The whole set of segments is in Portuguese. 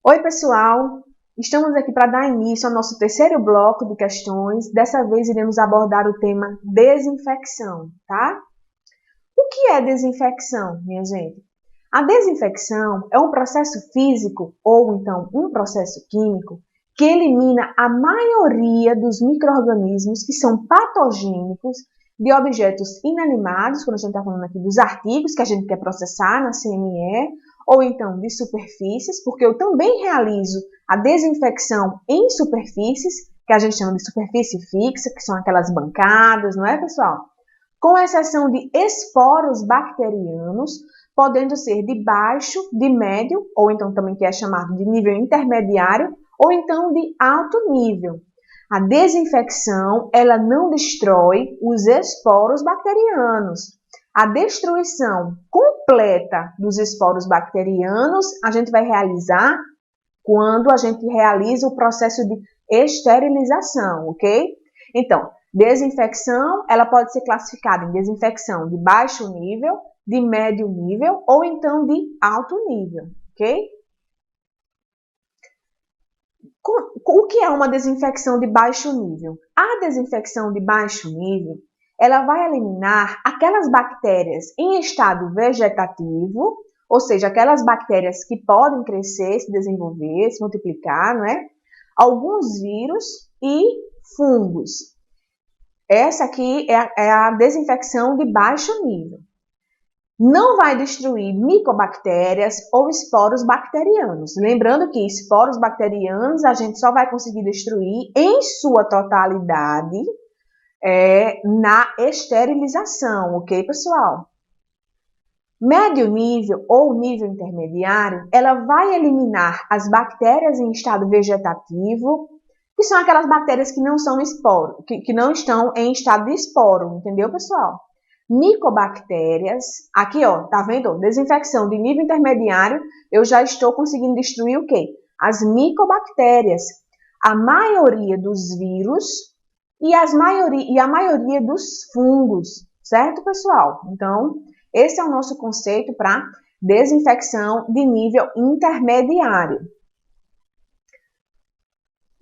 Oi, pessoal! Estamos aqui para dar início ao nosso terceiro bloco de questões. Dessa vez iremos abordar o tema desinfecção, tá? O que é desinfecção, minha gente? A desinfecção é um processo físico ou então um processo químico que elimina a maioria dos micro-organismos que são patogênicos de objetos inanimados, quando a gente está falando aqui dos artigos que a gente quer processar na CME, ou então de superfícies, porque eu também realizo a desinfecção em superfícies, que a gente chama de superfície fixa, que são aquelas bancadas, não é, pessoal? Com exceção de esporos bacterianos, podendo ser de baixo, de médio, ou então também que é chamado de nível intermediário, ou então de alto nível. A desinfecção, ela não destrói os esporos bacterianos. A destruição completa dos esporos bacterianos a gente vai realizar quando a gente realiza o processo de esterilização, ok? Então, desinfecção, ela pode ser classificada em desinfecção de baixo nível, de médio nível ou então de alto nível, ok? O que é uma desinfecção de baixo nível? A desinfecção de baixo nível, ela vai eliminar aquelas bactérias em estado vegetativo, ou seja, aquelas bactérias que podem crescer, se desenvolver, se multiplicar, não é? Alguns vírus e fungos. Essa aqui é a desinfecção de baixo nível. Não vai destruir micobactérias ou esporos bacterianos. Lembrando que esporos bacterianos a gente só vai conseguir destruir em sua totalidade na esterilização, ok, pessoal? Médio nível ou nível intermediário, ela vai eliminar as bactérias em estado vegetativo, que são aquelas bactérias que não são esporo, que não estão em estado de esporo, entendeu, pessoal? Micobactérias, aqui ó, tá vendo? Desinfecção de nível intermediário, eu já estou conseguindo destruir o quê? As micobactérias, a maioria dos vírus e a maioria dos fungos, certo, pessoal? Então, esse é o nosso conceito para desinfecção de nível intermediário.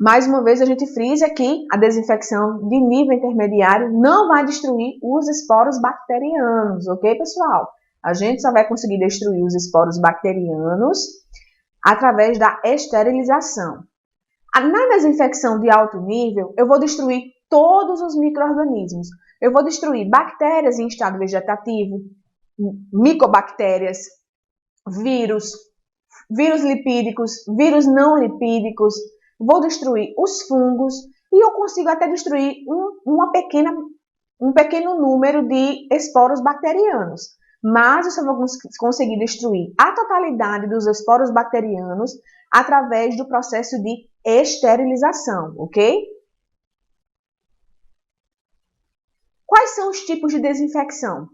Mais uma vez, a gente frisa que a desinfecção de nível intermediário não vai destruir os esporos bacterianos, ok, pessoal? A gente só vai conseguir destruir os esporos bacterianos através da esterilização. Na desinfecção de alto nível, eu vou destruir todos os micro-organismos. Eu vou destruir bactérias em estado vegetativo, micobactérias, vírus lipídicos, vírus não lipídicos, vou destruir os fungos e eu consigo até destruir um pequeno número de esporos bacterianos. Mas eu só vou conseguir destruir a totalidade dos esporos bacterianos através do processo de esterilização, ok? Quais são os tipos de desinfecção?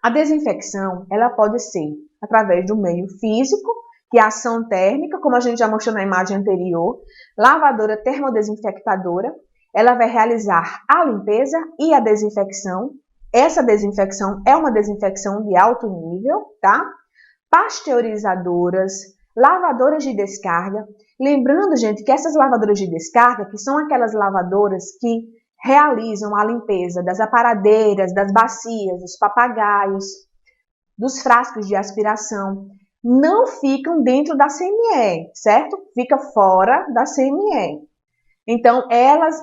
A desinfecção, ela pode ser através do meio físico, que é a ação térmica, como a gente já mostrou na imagem anterior, lavadora termodesinfectadora, ela vai realizar a limpeza e a desinfecção. Essa desinfecção é uma desinfecção de alto nível, tá? Pasteurizadoras, lavadoras de descarga. Lembrando, gente, que essas lavadoras de descarga, que são aquelas lavadoras que realizam a limpeza das aparadeiras, das bacias, dos papagaios, dos frascos de aspiração, não ficam dentro da CME, certo? Fica fora da CME. Então, elas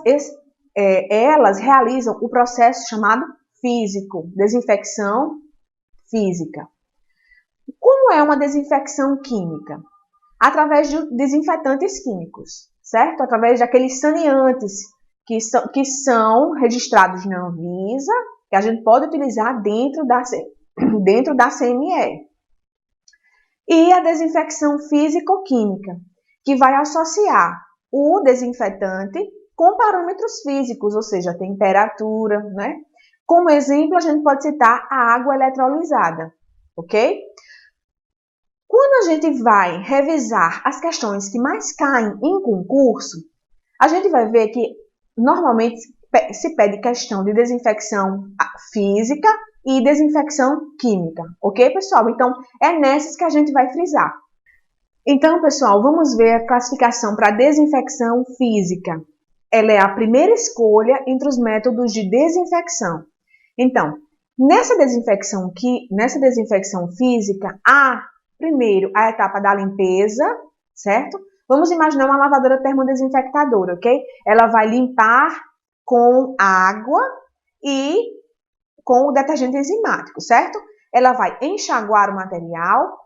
realizam o processo chamado físico, desinfecção física. Como é uma desinfecção química? Através de desinfetantes químicos, certo? Através daqueles saneantes que são registrados na Anvisa, que a gente pode utilizar dentro da CME. E a desinfecção físico-química, que vai associar o desinfetante com parâmetros físicos, ou seja, temperatura, né? Como exemplo, a gente pode citar a água eletrolizada, ok? Quando a gente vai revisar as questões que mais caem em concurso, a gente vai ver que normalmente se pede questão de desinfecção física e desinfecção química, ok, pessoal? Então, é nessas que a gente vai frisar. Então, pessoal, vamos ver a classificação para desinfecção física. Ela é a primeira escolha entre os métodos de desinfecção. Então, nessa desinfecção física, há primeiro a etapa da limpeza, certo? Vamos imaginar uma lavadora termodesinfectadora, ok? Ela vai limpar com água e com o detergente enzimático, certo? Ela vai enxaguar o material.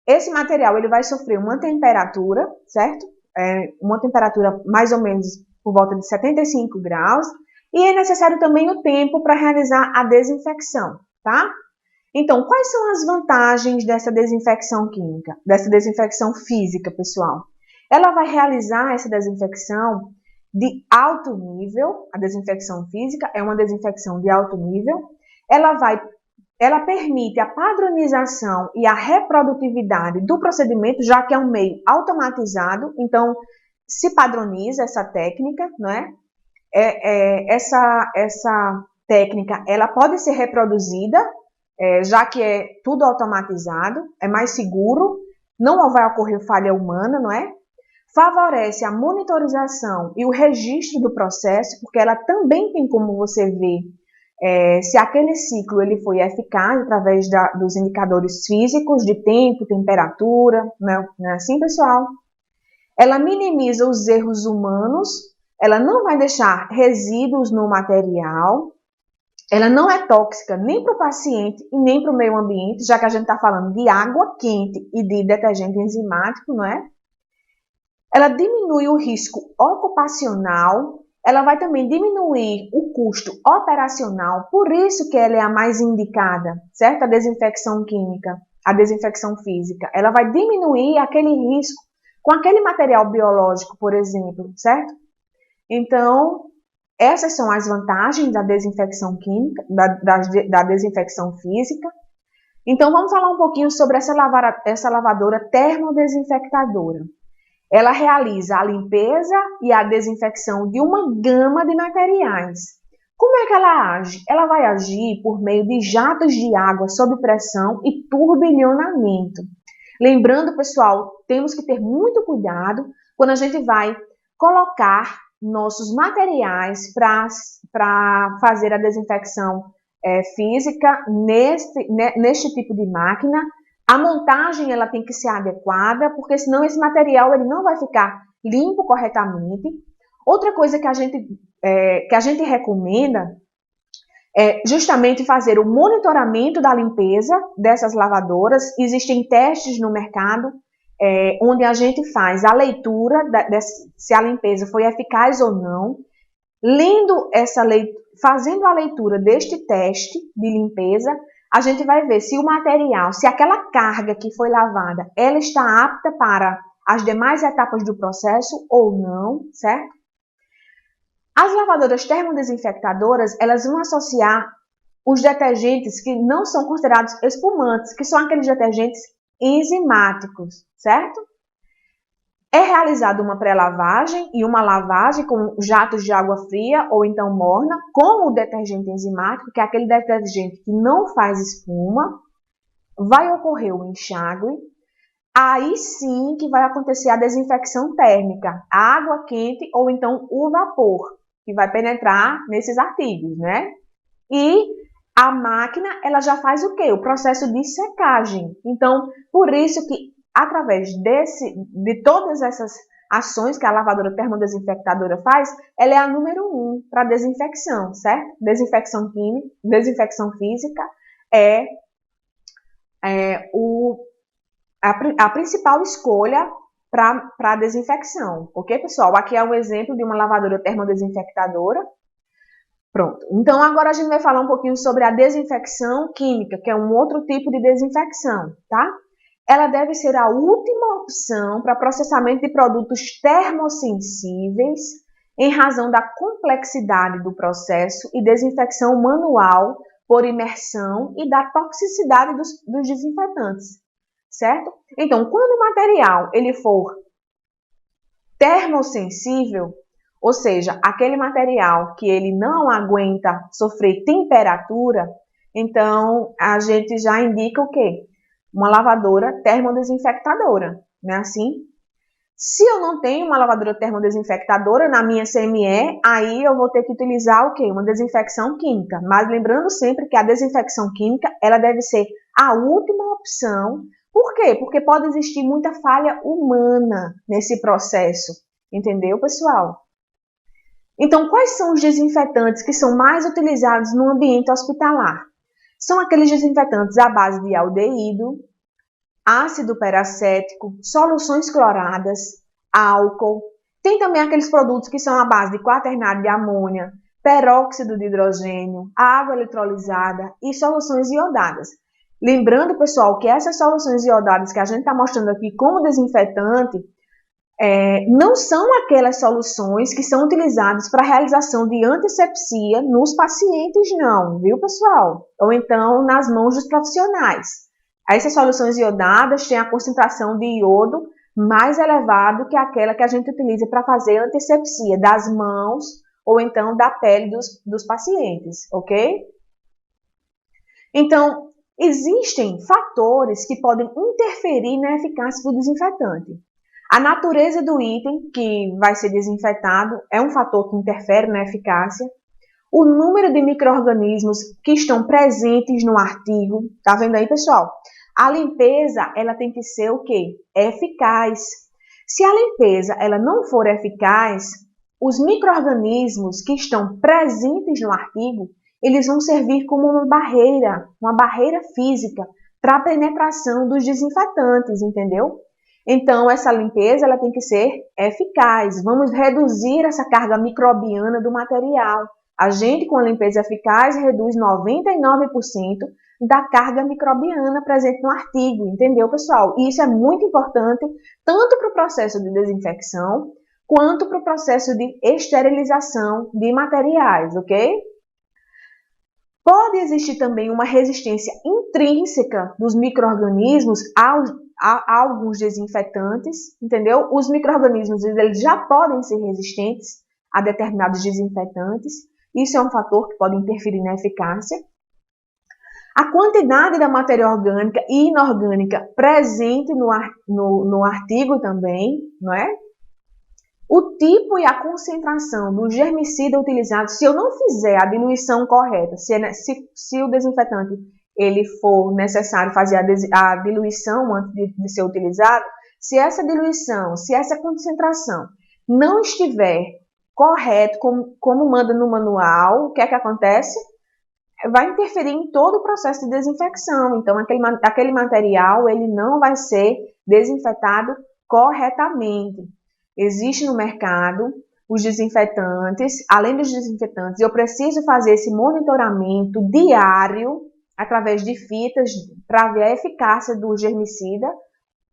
Esse material ele vai sofrer uma temperatura, certo? Uma temperatura mais ou menos por volta de 75 graus. E é necessário também o tempo para realizar a desinfecção, tá? Então, quais são as vantagens dessa desinfecção química, dessa desinfecção física, pessoal? Ela vai realizar essa desinfecção de alto nível, a desinfecção física é uma desinfecção de alto nível. Ela permite a padronização e a reprodutividade do procedimento, já que é um meio automatizado, então se padroniza essa técnica, não é? Essa técnica ela pode ser reproduzida, já que é tudo automatizado, é mais seguro, não vai ocorrer falha humana, não é? Favorece a monitorização e o registro do processo, porque ela também tem como você ver se aquele ciclo ele foi eficaz através dos indicadores físicos de tempo, temperatura, não é assim, pessoal? Ela minimiza os erros humanos, ela não vai deixar resíduos no material, ela não é tóxica nem para o paciente e nem para o meio ambiente, já que a gente está falando de água quente e de detergente enzimático, não é? Ela diminui o risco ocupacional, ela vai também diminuir o custo operacional, por isso que ela é a mais indicada, certo? A desinfecção química, a desinfecção física, ela vai diminuir aquele risco com aquele material biológico, por exemplo, certo? Então, essas são as vantagens da desinfecção química, da desinfecção física. Então, vamos falar um pouquinho sobre essa lavadora termodesinfectadora. Ela realiza a limpeza e a desinfecção de uma gama de materiais. Como é que ela age? Ela vai agir por meio de jatos de água sob pressão e turbilhonamento. Lembrando, pessoal, temos que ter muito cuidado quando a gente vai colocar nossos materiais para fazer a desinfecção física neste tipo de máquina. A montagem ela tem que ser adequada, porque senão esse material ele não vai ficar limpo corretamente. Outra coisa que a gente recomenda é justamente fazer o monitoramento da limpeza dessas lavadoras. Existem testes no mercado onde a gente faz a leitura se a limpeza foi eficaz ou não. Fazendo a leitura deste teste de limpeza, a gente vai ver se o material, se aquela carga que foi lavada, ela está apta para as demais etapas do processo ou não, certo? As lavadoras termodesinfectadoras, elas vão associar os detergentes que não são considerados espumantes, que são aqueles detergentes enzimáticos, certo? É realizada uma pré-lavagem e uma lavagem com jatos de água fria ou então morna com o detergente enzimático, que é aquele detergente que não faz espuma. Vai ocorrer o enxágue. Aí sim que vai acontecer a desinfecção térmica, a água quente ou então o vapor, que vai penetrar nesses artigos, né? E a máquina, ela já faz o quê? O processo de secagem. Então, por isso que através de todas essas ações que a lavadora termodesinfectadora faz, ela é a número 1 para desinfecção, certo? Desinfecção química, desinfecção física é a principal escolha para a desinfecção, ok, pessoal? Aqui é um exemplo de uma lavadora termodesinfectadora. Pronto. Então, agora a gente vai falar um pouquinho sobre a desinfecção química, que é um outro tipo de desinfecção, tá? Ela deve ser a última opção para processamento de produtos termossensíveis em razão da complexidade do processo e desinfecção manual por imersão e da toxicidade dos desinfetantes, certo? Então, quando o material ele for termossensível, ou seja, aquele material que ele não aguenta sofrer temperatura, então a gente já indica o quê? Uma lavadora termodesinfectadora, não é assim? Se eu não tenho uma lavadora termodesinfectadora na minha CME, aí eu vou ter que utilizar o quê? Uma desinfecção química. Mas lembrando sempre que a desinfecção química, ela deve ser a última opção. Por quê? Porque pode existir muita falha humana nesse processo. Entendeu, pessoal? Então, quais são os desinfetantes que são mais utilizados no ambiente hospitalar? São aqueles desinfetantes à base de aldeído, ácido peracético, soluções cloradas, álcool. Tem também aqueles produtos que são à base de quaternário de amônia, peróxido de hidrogênio, água eletrolizada e soluções iodadas. Lembrando, pessoal, que essas soluções iodadas que a gente está mostrando aqui como desinfetante, não são aquelas soluções que são utilizadas para a realização de antisepsia nos pacientes, não, viu, pessoal? Ou então nas mãos dos profissionais. Essas soluções iodadas têm a concentração de iodo mais elevado que aquela que a gente utiliza para fazer antisepsia das mãos ou então da pele dos pacientes, ok? Então, existem fatores que podem interferir na eficácia do desinfetante. A natureza do item que vai ser desinfetado é um fator que interfere na eficácia. O número de micro-organismos que estão presentes no artigo, tá vendo aí, pessoal? A limpeza, ela tem que ser o quê? Eficaz. Se a limpeza ela não for eficaz, os micro-organismos que estão presentes no artigo, eles vão servir como uma barreira física para a penetração dos desinfetantes, entendeu? Então, essa limpeza ela tem que ser eficaz. Vamos reduzir essa carga microbiana do material. A gente, com a limpeza eficaz, reduz 99% da carga microbiana presente no artigo, entendeu, pessoal? E isso é muito importante, tanto para o processo de desinfecção, quanto para o processo de esterilização de materiais, ok? Pode existir também uma resistência intrínseca dos micro-organismos a alguns desinfetantes, entendeu? Os micro-organismos eles já podem ser resistentes a determinados desinfetantes. Isso é um fator que pode interferir na eficácia. A quantidade da matéria orgânica e inorgânica presente no artigo também, não é? O tipo e a concentração do germicida utilizado, se eu não fizer a diluição correta, se o desinfetante ele for necessário fazer a diluição antes de ser utilizado, se essa diluição, se essa concentração não estiver correto, como manda no manual, o que é que acontece? Vai interferir em todo o processo de desinfecção. Então, aquele material ele não vai ser desinfetado corretamente. Existe no mercado os desinfetantes, além dos desinfetantes, eu preciso fazer esse monitoramento diário através de fitas para ver a eficácia do germicida.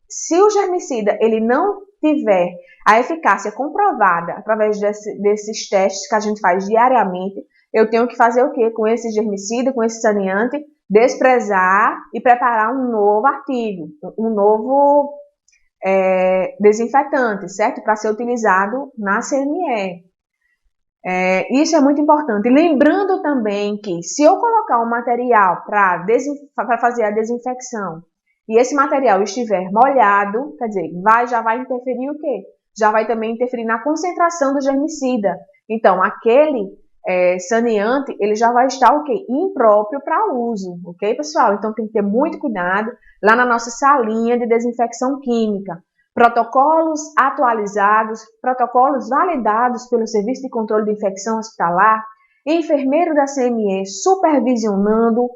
Se o germicida ele não tiver a eficácia comprovada através desses testes que a gente faz diariamente, eu tenho que fazer o quê? Com esse germicida, com esse saneante, desprezar e preparar um novo artigo, um novo desinfetante, certo? Para ser utilizado na CME. Isso é muito importante. Lembrando também que se eu colocar um material para fazer a desinfecção e esse material estiver molhado, quer dizer, já vai interferir o quê? Já vai também interferir na concentração do germicida. Então, aquele saneante, ele já vai estar o quê? Impróprio para uso, ok, pessoal? Então, tem que ter muito cuidado lá na nossa salinha de desinfecção química. Protocolos atualizados, protocolos validados pelo Serviço de Controle de Infecção Hospitalar, enfermeiro da CME supervisionando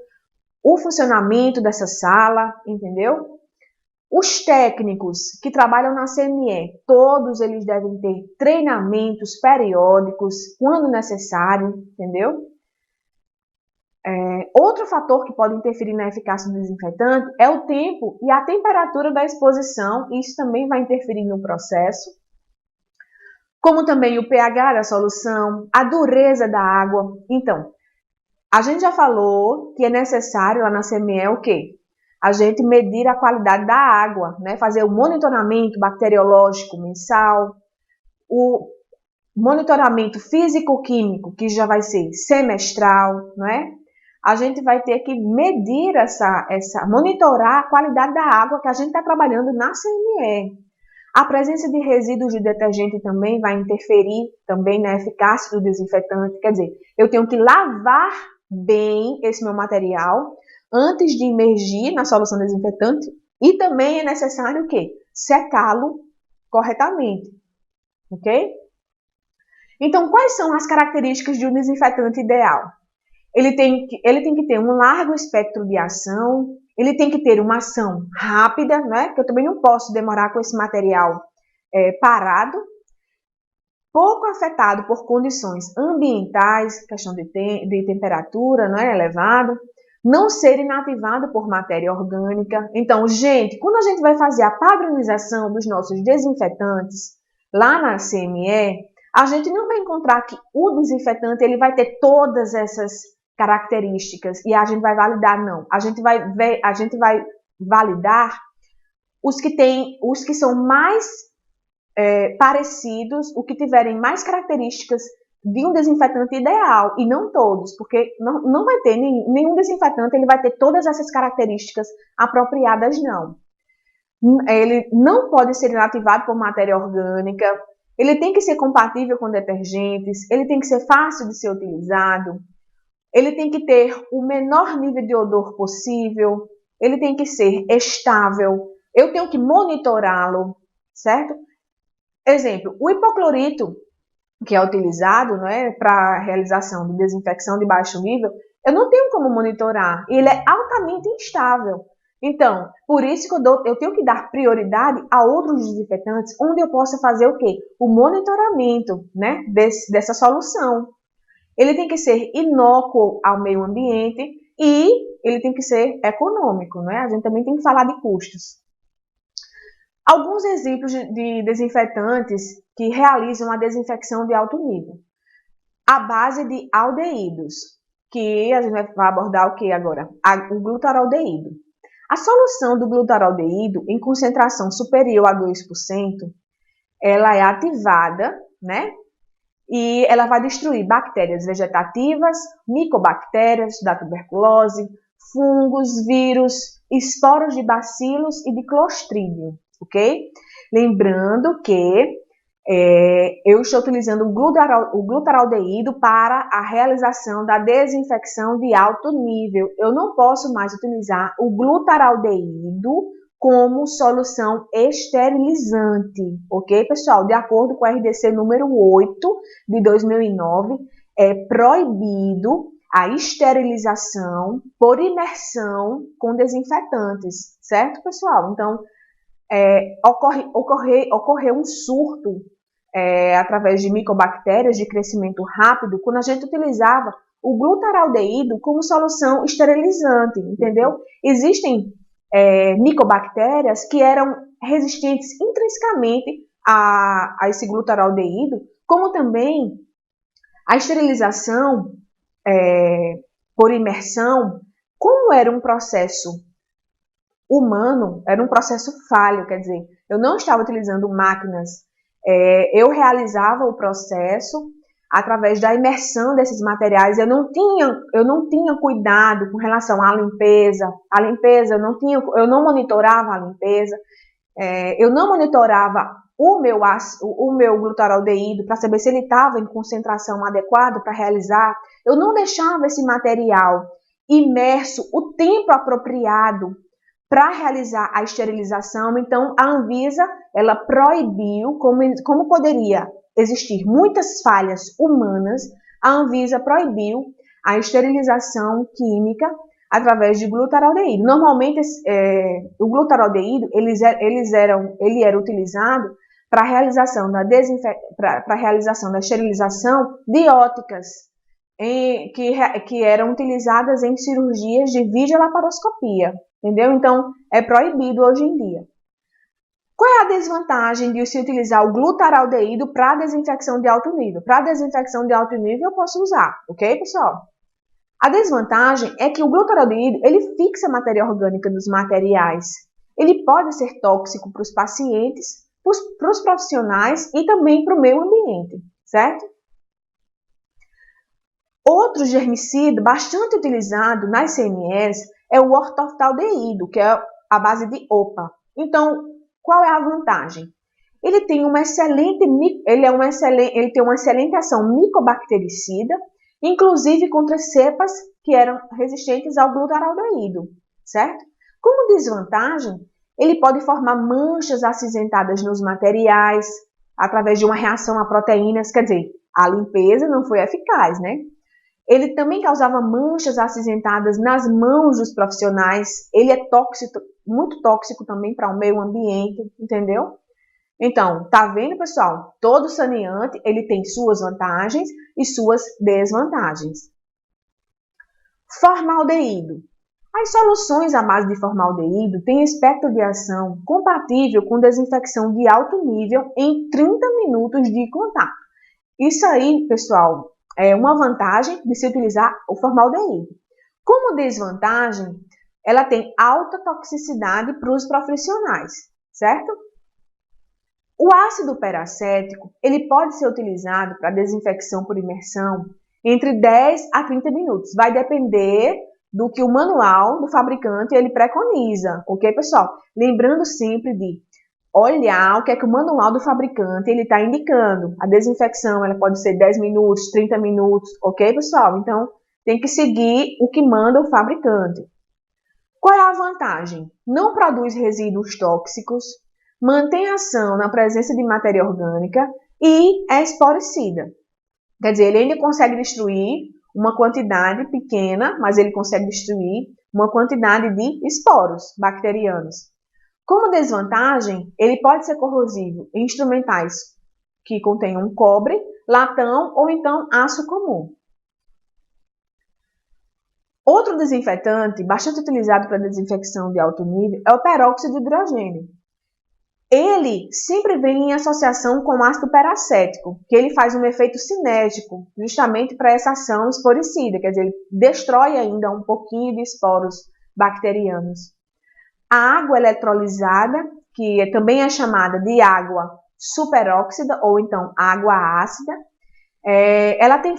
o funcionamento dessa sala, entendeu? Os técnicos que trabalham na CME, todos eles devem ter treinamentos periódicos, quando necessário, entendeu? Outro fator que pode interferir na eficácia do desinfetante é o tempo e a temperatura da exposição, isso também vai interferir no processo, como também o pH da solução, a dureza da água. Então, a gente já falou que é necessário lá na CME o quê? A gente medir a qualidade da água, né? Fazer o monitoramento bacteriológico mensal, o monitoramento físico-químico, que já vai ser semestral, não é? A gente vai ter que medir monitorar a qualidade da água que a gente está trabalhando na CME. A presença de resíduos de detergente também vai interferir também na eficácia do desinfetante. Quer dizer, eu tenho que lavar bem esse meu material antes de imergir na solução desinfetante e também é necessário o quê? Secá-lo corretamente, ok? Então, quais são as características de um desinfetante ideal? Ele tem que ter um largo espectro de ação, ele tem que ter uma ação rápida, né? Porque eu também não posso demorar com esse material parado, pouco afetado por condições ambientais, questão de temperatura, né, elevada, não ser inativado por matéria orgânica. Então, gente, quando a gente vai fazer a padronização dos nossos desinfetantes lá na CME, a gente não vai encontrar que o desinfetante ele vai ter todas essas características e a gente vai validar, não. A gente vai validar os que são mais parecidos, o que tiverem mais características de um desinfetante ideal, e não todos, porque não vai ter nenhum desinfetante, ele vai ter todas essas características apropriadas, não. Ele não pode ser inativado por matéria orgânica, ele tem que ser compatível com detergentes, ele tem que ser fácil de ser utilizado, ele tem que ter o menor nível de odor possível, ele tem que ser estável, eu tenho que monitorá-lo, certo? Exemplo, o hipoclorito, que é utilizado, né, para a realização de desinfecção de baixo nível, eu não tenho como monitorar, ele é altamente instável. Então, por isso que eu tenho que dar prioridade a outros desinfetantes, onde eu possa fazer o quê? O monitoramento, né, dessa solução. Ele tem que ser inócuo ao meio ambiente e ele tem que ser econômico, né? A gente também tem que falar de custos. Alguns exemplos de desinfetantes que realizam a desinfecção de alto nível. A base de aldeídos, que a gente vai abordar o que agora? O glutaraldeído. A solução do glutaraldeído em concentração superior a 2%, ela é ativada, né? E ela vai destruir bactérias vegetativas, micobactérias da tuberculose, fungos, vírus, esporos de bacilos e de clostridium, ok? Lembrando que eu estou utilizando o glutaraldeído para a realização da desinfecção de alto nível. Eu não posso mais utilizar o glutaraldeído como solução esterilizante, ok, pessoal? De acordo com a RDC número 8 de 2009, é proibido a esterilização por imersão com desinfetantes, certo, pessoal? Então, ocorreu um surto através de micobactérias de crescimento rápido quando a gente utilizava o glutaraldeído como solução esterilizante, entendeu? Existem micobactérias que eram resistentes intrinsecamente a esse glutaraldeído, como também a esterilização por imersão, como era um processo humano, era um processo falho, quer dizer, eu não estava utilizando máquinas, eu realizava o processo através da imersão desses materiais, eu não tinha cuidado com relação à limpeza, eu não monitorava a limpeza, eu não monitorava o meu glutaraldeído para saber se ele estava em concentração adequada para realizar, eu não deixava esse material imerso o tempo apropriado para realizar a esterilização. Então, a Anvisa, ela proibiu, como poderia existir muitas falhas humanas, a Anvisa proibiu a esterilização química através de glutaraldeído. Normalmente, o glutaraldeído, ele era utilizado para a realização da esterilização de óticas, que eram utilizadas em cirurgias de videolaparoscopia, entendeu? Então, é proibido hoje em dia. Qual é a desvantagem de se utilizar o glutaraldeído para desinfecção de alto nível? Para desinfecção de alto nível eu posso usar, ok, pessoal? A desvantagem é que o glutaraldeído, ele fixa a matéria orgânica dos materiais. Ele pode ser tóxico para os pacientes, para os profissionais e também para o meio ambiente, certo? Outro germicida bastante utilizado nas CMEs é o ortotaldeído, que é a base de OPA. Então, qual é a vantagem? ele tem uma ele tem uma excelente ação micobactericida, inclusive contra cepas que eram resistentes ao glutaraldeído, certo? Como desvantagem, ele pode formar manchas acinzentadas nos materiais através de uma reação a proteínas, quer dizer, a limpeza não foi eficaz, né? Ele também causava manchas acinzentadas nas mãos dos profissionais. Ele é tóxico, muito tóxico também para o meio ambiente, entendeu? Então, tá vendo, pessoal? Todo saneante, ele tem suas vantagens e suas desvantagens. Formaldeído. As soluções à base de formaldeído têm espectro de ação compatível com desinfecção de alto nível em 30 minutos de contato. Isso aí, pessoal, é uma vantagem de se utilizar o formaldeído. Como desvantagem, ela tem alta toxicidade para os profissionais, certo? O ácido peracético, ele pode ser utilizado para desinfecção por imersão entre 10 a 30 minutos. Vai depender do que o manual do fabricante ele preconiza, ok, pessoal? Lembrando sempre de olhar o que é que o manual do fabricante ele está indicando. A desinfecção ela pode ser 10 minutos, 30 minutos, ok, pessoal? Então, tem que seguir o que manda o fabricante. Qual é a vantagem? Não produz resíduos tóxicos, mantém ação na presença de matéria orgânica e é esporicida. Quer dizer, ele ainda consegue destruir uma quantidade pequena, mas ele consegue destruir uma quantidade de esporos bacterianos. Como desvantagem, ele pode ser corrosivo em instrumentais que contenham cobre, latão ou então aço comum. Outro desinfetante bastante utilizado para desinfecção de alto nível é o peróxido de hidrogênio. Ele sempre vem em associação com o ácido peracético, que ele faz um efeito cinético, justamente para essa ação esporicida, quer dizer, ele destrói ainda um pouquinho de esporos bacterianos. A água eletrolizada, que também é chamada de água superóxida ou então água ácida, ela tem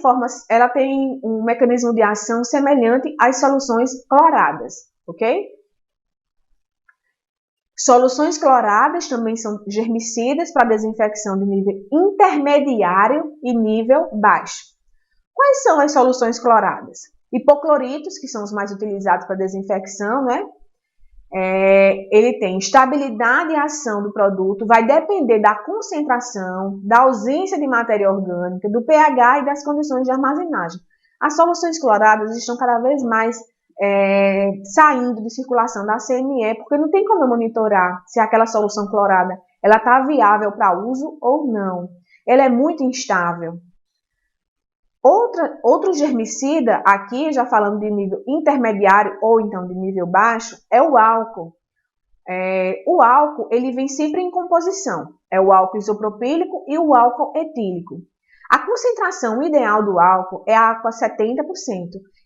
um mecanismo de ação semelhante às soluções cloradas, ok? Soluções cloradas também são germicidas para desinfecção de nível intermediário e nível baixo. Quais são as soluções cloradas? Hipocloritos, que são os mais utilizados para desinfecção, né? Ele tem estabilidade e ação do produto, vai depender da concentração, da ausência de matéria orgânica, do pH e das condições de armazenagem. As soluções cloradas estão cada vez mais saindo de circulação da CME, porque não tem como eu monitorar se aquela solução clorada ela está viável para uso ou não. Ela é muito instável. Outro germicida, aqui já falando de nível intermediário ou então de nível baixo, é o álcool. O álcool ele vem sempre em composição. É o álcool isopropílico e o álcool etílico. A concentração ideal do álcool é a álcool a 70%.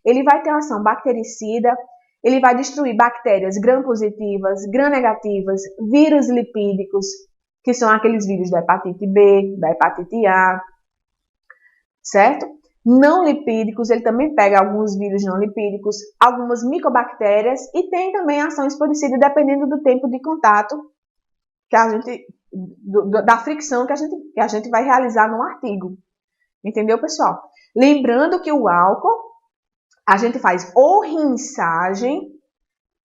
Ele vai ter ação bactericida, ele vai destruir bactérias gram-positivas, gram-negativas, vírus lipídicos, que são aqueles vírus da hepatite B, da hepatite A, certo? Não lipídicos, ele também pega alguns vírus não lipídicos, algumas micobactérias e tem também ação esporicida dependendo do tempo de contato que a gente, da fricção que a gente vai realizar no artigo. Entendeu, pessoal? Lembrando que o álcool a gente faz ou rinçagem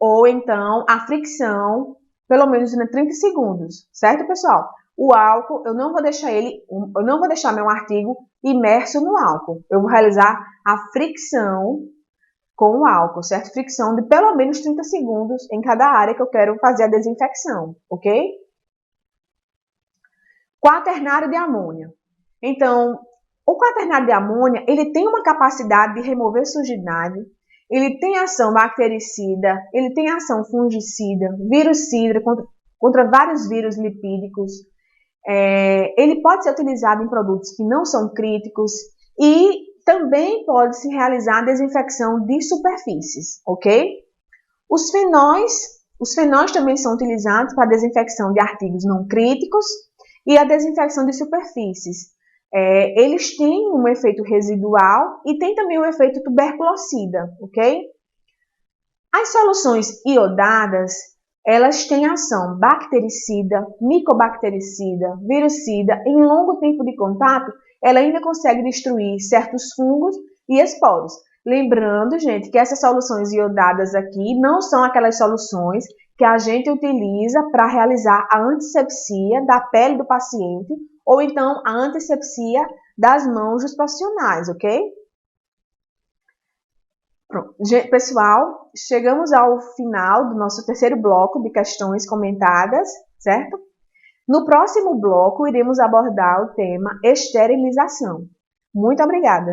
ou então a fricção, pelo menos em 30 segundos, certo, pessoal? O álcool, eu não vou deixar meu artigo imerso no álcool. Eu vou realizar a fricção com o álcool, certo? Fricção de pelo menos 30 segundos em cada área que eu quero fazer a desinfecção, ok? Quaternário de amônia. Então, o quaternário de amônia, ele tem uma capacidade de remover sujidade, ele tem ação bactericida, ele tem ação fungicida, virucida, contra vários vírus lipídicos. Ele pode ser utilizado em produtos que não são críticos e também pode-se realizar a desinfecção de superfícies, ok? Os fenóis também são utilizados para a desinfecção de artigos não críticos e a desinfecção de superfícies. Eles têm um efeito residual e tem também o efeito tuberculocida, ok? As soluções iodadas, elas têm ação bactericida, micobactericida, virucida. Em longo tempo de contato, ela ainda consegue destruir certos fungos e esporos. Lembrando, gente, que essas soluções iodadas aqui não são aquelas soluções que a gente utiliza para realizar a antisepsia da pele do paciente ou então a antisepsia das mãos dos profissionais, ok? Pronto. Pessoal, chegamos ao final do nosso terceiro bloco de questões comentadas, certo? No próximo bloco, iremos abordar o tema esterilização. Muito obrigada!